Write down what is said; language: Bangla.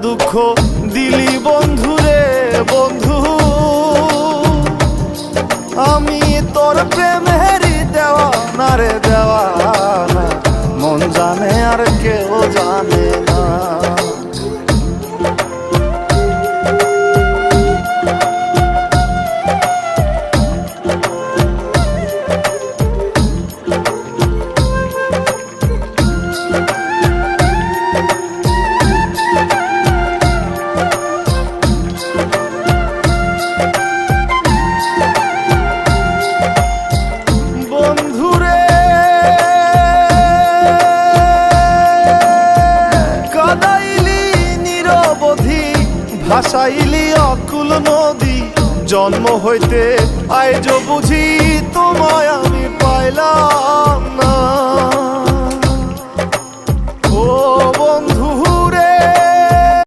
দুঃখ দিলি বন্ধু রে বন্ধু, আমি তোর প্রেমেরই দেওয়ানা রে দেওয়ানা, মন জানে আর কেউ জানে না। ভাসাইলি অকুল নদী, জন্ম হইতে আইজ বুঝি তোমায় আমি পাইলাম না।